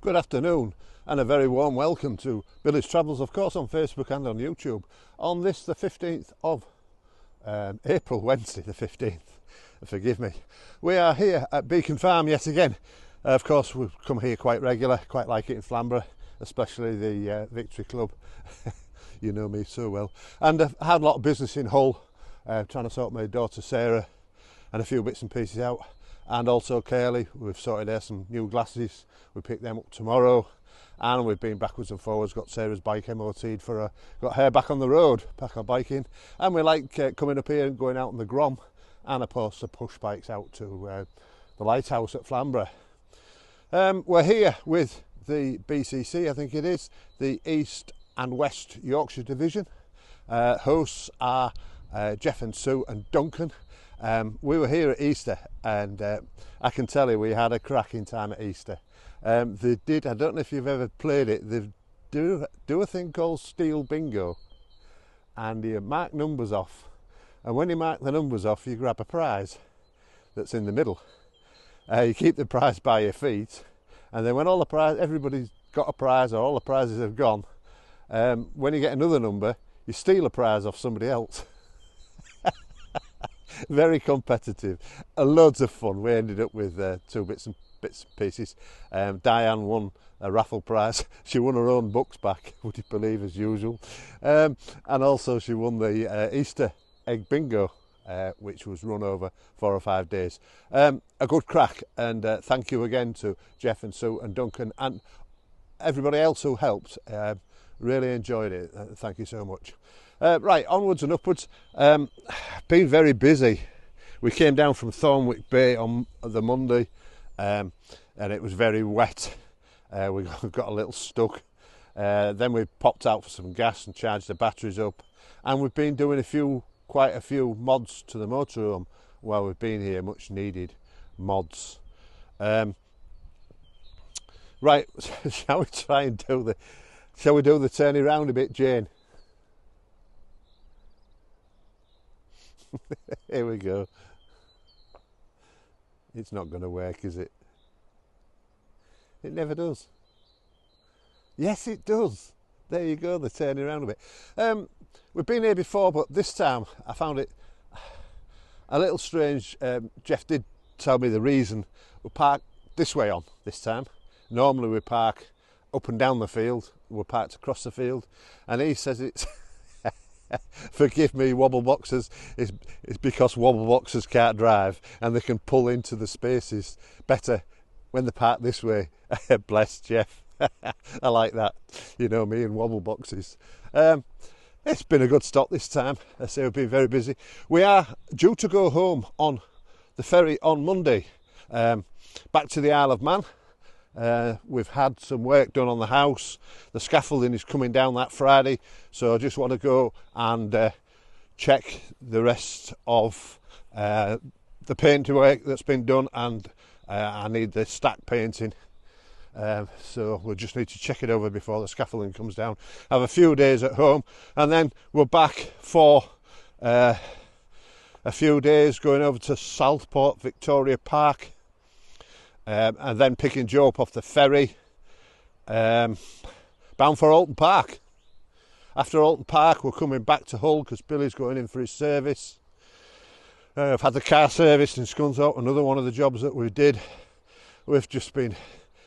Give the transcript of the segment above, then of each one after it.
Good afternoon and a very warm welcome to Billy's Travels, of course, on Facebook and on YouTube. On this, the 15th of April, Wednesday the 15th, forgive me. We are here at Beacon Farm yet again. Of course, we've come here quite regular, quite like it in Flamborough, especially the Victory Club. You know me so well. And I've had a lot of business in Hull, trying to sort my daughter Sarah and a few bits and pieces out. And also Kaylee, we've sorted out some new glasses. We picked them up tomorrow, and we've been backwards and forwards, got Sarah's bike MOT'd for got her back on the road, back on biking. And we like coming up here and going out on the Grom, and of course the push bikes out to the lighthouse at Flamborough. We're here with the BCC, I think it is, the East and West Yorkshire Division. Hosts are Jeff and Sue and Duncan. We were here at Easter, and I can tell you we had a cracking time at Easter. They did, I don't know if you've ever played it, they do a thing called Steel Bingo, and you mark numbers off, and when you mark the numbers off you grab a prize that's in the middle. You keep the prize by your feet, and then when everybody's got a prize or all the prizes have gone, when you get another number you steal a prize off somebody else. Very competitive, loads of fun. We ended up with two bits and pieces. Diane won a raffle prize. She won her own books back, would you believe, as usual. And also she won the Easter egg bingo, which was run over 4 or 5 days. A good crack, and thank you again to Jeff and Sue and Duncan and everybody else who helped. Really enjoyed it. Thank you so much. Right, onwards and upwards. Been very busy. We came down from Thornwick Bay on the Monday, and it was very wet. We got a little stuck. Then we popped out for some gas and charged the batteries up, and we've been doing quite a few mods to the motorhome while we've been here, much needed mods. Right, shall we try and do the turning round a bit, Jane? Here we go. It's not going to work, is it? It never does. Yes, it does. There you go, the turning around a bit. We've been here before, but this time I found it a little strange. Jeff did tell me the reason. We parked this way on this time. Normally we park up and down the field. We're parked across the field, and he says it's forgive me, wobble boxers, it's because wobble boxers can't drive and they can pull into the spaces better when they park this way. Bless Jeff. I like that. You know me and wobble boxes. It's been a good stop this time. I say we've been very busy. We are due to go home on the ferry on Monday, back to the Isle of Man. We've had some work done on the house. The scaffolding is coming down that Friday, so I just want to go and check the rest of the paint work that's been done, and I need the stack painting, so we'll just need to check it over before the scaffolding comes down. Have a few days at home, and then we're back for a few days going over to Southport Victoria Park, and then picking Joe up off the ferry, bound for Alton Park. After Alton Park we're coming back to Hull because Billy's going in for his service. I've had the car serviced in Scunthorpe, another one of the jobs that we did. We've just been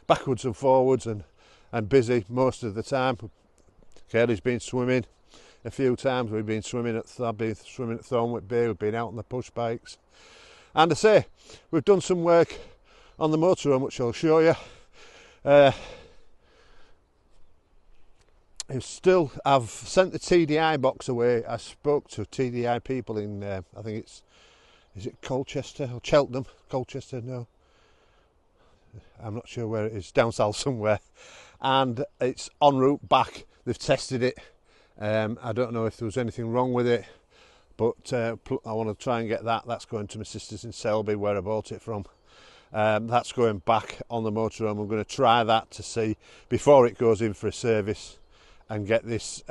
backwards and forwards and busy most of the time. Kaylee's been swimming a few times. I've been swimming at Thornwick Bay. We've been out on the push bikes, and I say we've done some work on the motorhome, which I'll show you. I've sent the TDI box away. I spoke to TDI people in, I think is it Colchester or Cheltenham? Colchester, no. I'm not sure where it is, down south somewhere. And it's en route back. They've tested it. I don't know if there was anything wrong with it, but I want to try and get that. That's going to my sister's in Selby, where I bought it from. That's going back on the motorhome. I'm going to try that to see before it goes in for a service and get this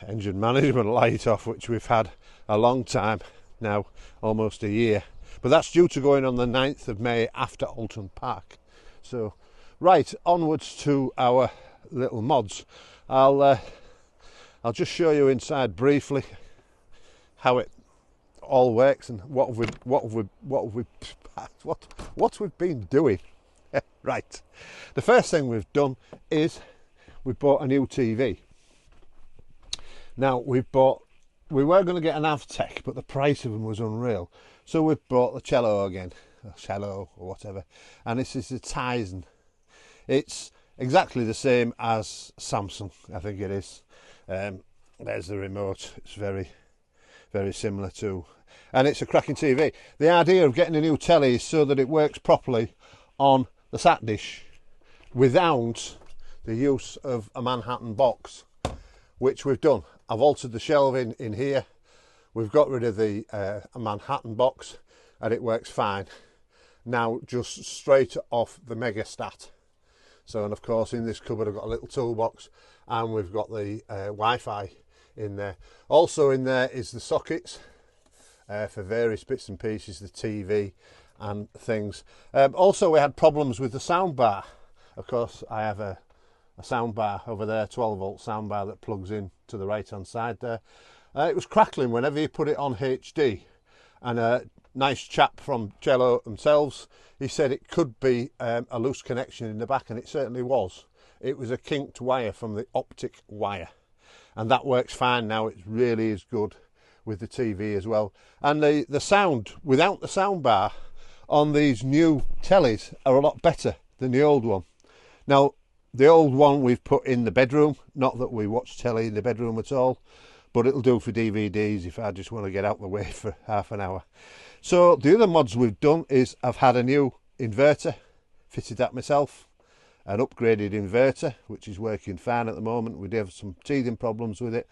engine management light off, which we've had a long time now, almost a year. But that's due to go in on the 9th of May after Alton Park. So Right, onwards to our little mods. I'll just show you inside briefly how it all works and what we've been doing. Right, the first thing we've done is we've bought a new TV. Now we were going to get an Avtech, but the price of them was unreal, so we've bought the Cello again, Cello or whatever, and this is the Tizen. It's exactly the same as Samsung, I think it is. There's the remote. It's very, very similar to, and it's a cracking TV. The idea of getting a new telly is so that it works properly on the sat dish without the use of a Manhattan box, which we've done. I've altered the shelving in here. We've got rid of the Manhattan box, and it works fine now, just straight off the Megastat. So, and of course in this cupboard I've got a little toolbox, and we've got the Wi-Fi in there. Also in there is the sockets for various bits and pieces, the TV and things. Also we had problems with the sound bar. Of course I have a sound bar over there, 12 volt sound bar that plugs in to the right hand side there. It was crackling whenever you put it on HD, and a nice chap from Cello themselves, he said it could be a loose connection in the back, and it certainly was. It was a kinked wire from the optic wire, and that works fine now. It really is good with the TV as well. And the sound without the sound bar on these new tellies are a lot better than the old one. Now the old one we've put in the bedroom, not that we watch telly in the bedroom at all, but it'll do for DVDs if I just want to get out of the way for half an hour. So the other mods we've done is I've had a new inverter, fitted that myself, an upgraded inverter which is working fine at the moment. We do have some teething problems with it.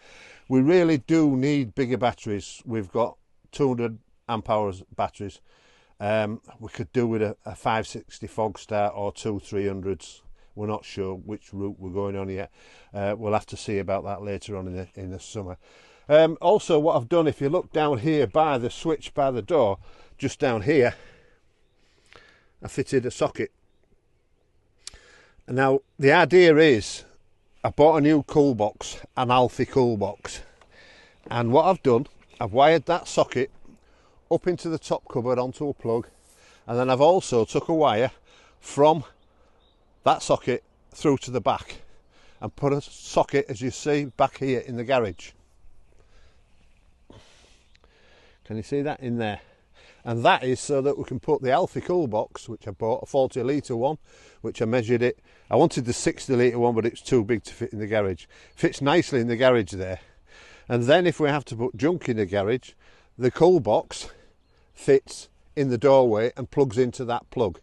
We really do need bigger batteries. We've got 200 amp hours batteries. We could do with a 560 Fogstar or two 300s. We're not sure which route we're going on yet. We'll have to see about that later on in the summer. Also what I've done, if you look down here by the switch by the door, just down here, I fitted a socket. And now the idea is I bought a new cool box, an Alfie cool box, and what I've done, I've wired that socket up into the top cupboard onto a plug, and then I've also took a wire from that socket through to the back and put a socket, as you see, back here in the garage. Can you see that in there? And that is so that we can put the Alfie cool box, which I bought, a 40 litre one, which I measured it. I wanted the 60 litre one, but it's too big to fit in the garage. Fits nicely in the garage there. And then if we have to put junk in the garage, the cool box fits in the doorway and plugs into that plug.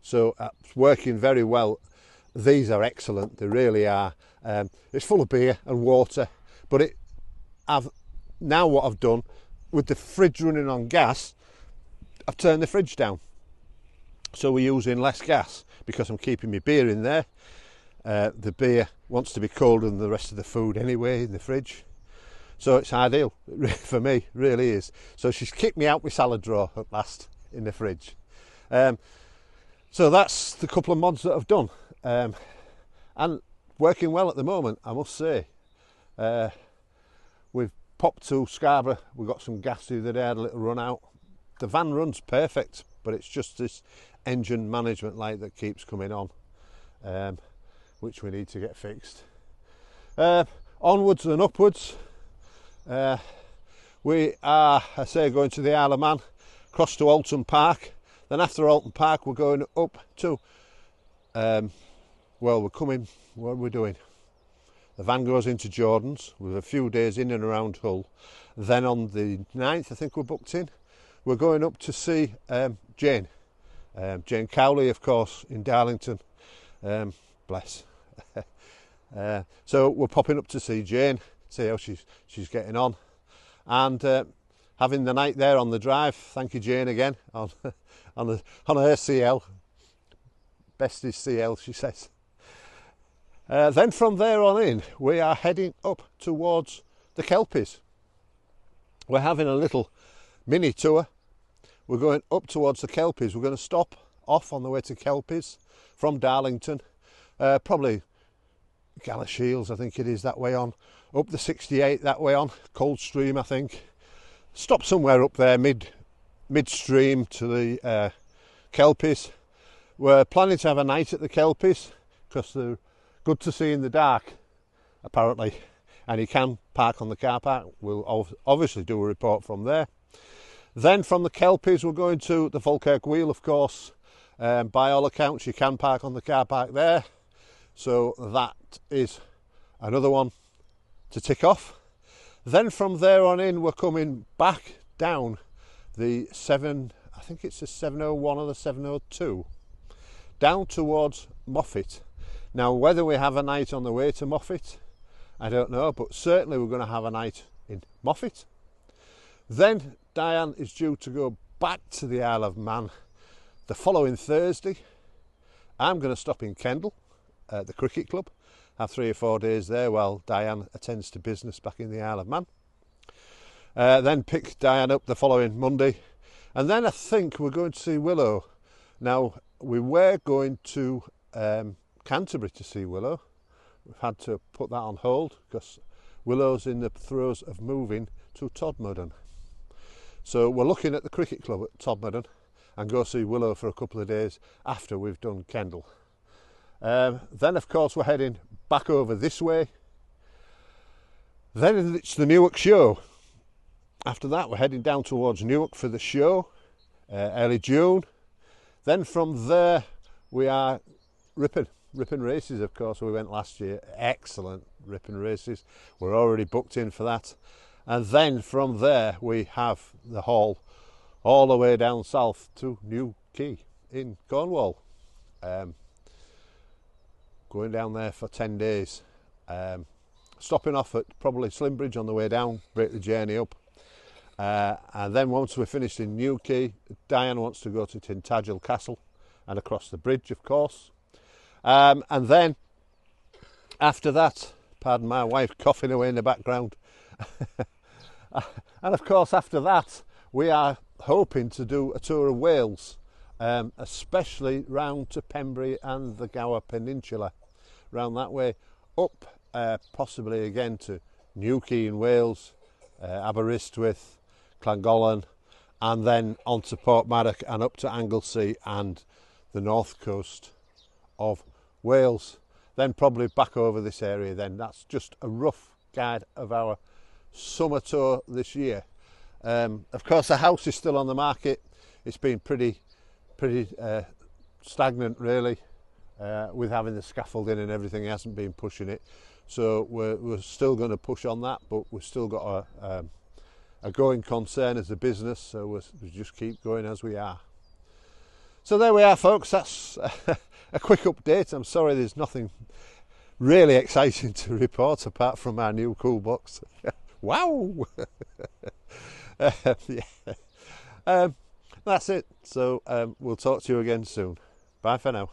So it's working very well. These are excellent, they really are. It's full of beer and water, but now what I've done, with the fridge running on gas, I've turned the fridge down. So we're using less gas because I'm keeping my beer in there. The beer wants to be colder than the rest of the food anyway in the fridge. So it's ideal for me, really is. So she's kicked me out my salad drawer at last in the fridge. So that's the couple of mods that I've done. And working well at the moment, I must say. We've popped to Scarborough, we got some gas the other day, had a little run out. The van runs perfect, but it's just this engine management light that keeps coming on, which we need to get fixed. Onwards and upwards, we are, I say, going to the Isle of Man, across to Alton Park. Then after Alton Park we're going up to, well, we're coming, what are we doing? The van goes into Jordan's with a few days in and around Hull. Then on the 9th, I think we're booked in, we're going up to see Jane. Jane Cowley, of course, in Darlington. Bless. So we're popping up to see Jane, see how she's getting on. And having the night there on the drive. Thank you, Jane, again, on her CL. Best is CL, she says. Then from there on in, we are heading up towards the Kelpies. We're having a little mini tour. We're going up towards the Kelpies. We're going to stop off on the way to Kelpies from Darlington, probably Galashiels I think it is that way on, up the 68 that way on, Coldstream I think, stop somewhere up there midstream to the Kelpies. We're planning to have a night at the Kelpies because they're good to see in the dark apparently, and you can park on the car park. We'll obviously do a report from there. Then from the Kelpies we're going to the Falkirk Wheel, of course. By all accounts you can park on the car park there, so that is another one to tick off. Then from there on in we're coming back down the I think it's the 701 or the 702, down towards Moffat. Now whether we have a night on the way to Moffat I don't know, but certainly we're going to have a night in Moffat. Then Diane is due to go back to the Isle of Man the following Thursday. I'm going to stop in Kendal at the cricket club, have 3 or 4 days there while Diane attends to business back in the Isle of Man. Then pick Diane up the following Monday, and then I think we're going to see Willow. Now we were going to Canterbury to see Willow. We've had to put that on hold because Willow's in the throes of moving to Todmorden. So we're looking at the cricket club at Todmorden and go see Willow for a couple of days after we've done Kendal. Then of course we're heading back over this way. Then it's the Newark show. After that we're heading down towards Newark for the show, early June. Then from there we are Ripon races, of course. We went last year, excellent Ripon races. We're already booked in for that. And then from there we have the haul all the way down south to New Quay in Cornwall. Going down there for 10 days. Stopping off at probably Slimbridge on the way down, break the journey up. And then once we're finished in New Quay, Diane wants to go to Tintagel Castle and across the bridge, of course. And then after that, pardon my wife coughing away in the background, and of course after that we are hoping to do a tour of Wales, especially round to Pembrey and the Gower Peninsula, round that way, up possibly again to New Quay in Wales, Aberystwyth, Llangollen, and then on to Portmarnock and up to Anglesey and the north coast of Wales, then probably back over this area. Then that's just a rough guide of our summer tour this year. Of course the house is still on the market. It's been pretty stagnant really, with having the scaffolding and everything. It hasn't been pushing it, so we're still going to push on that, but we've still got a going concern as a business, so we just keep going as we are. So there we are, folks. That's a quick update. I'm sorry there's nothing really exciting to report apart from our new cool box. Wow! Yeah. That's it. So we'll talk to you again soon. Bye for now.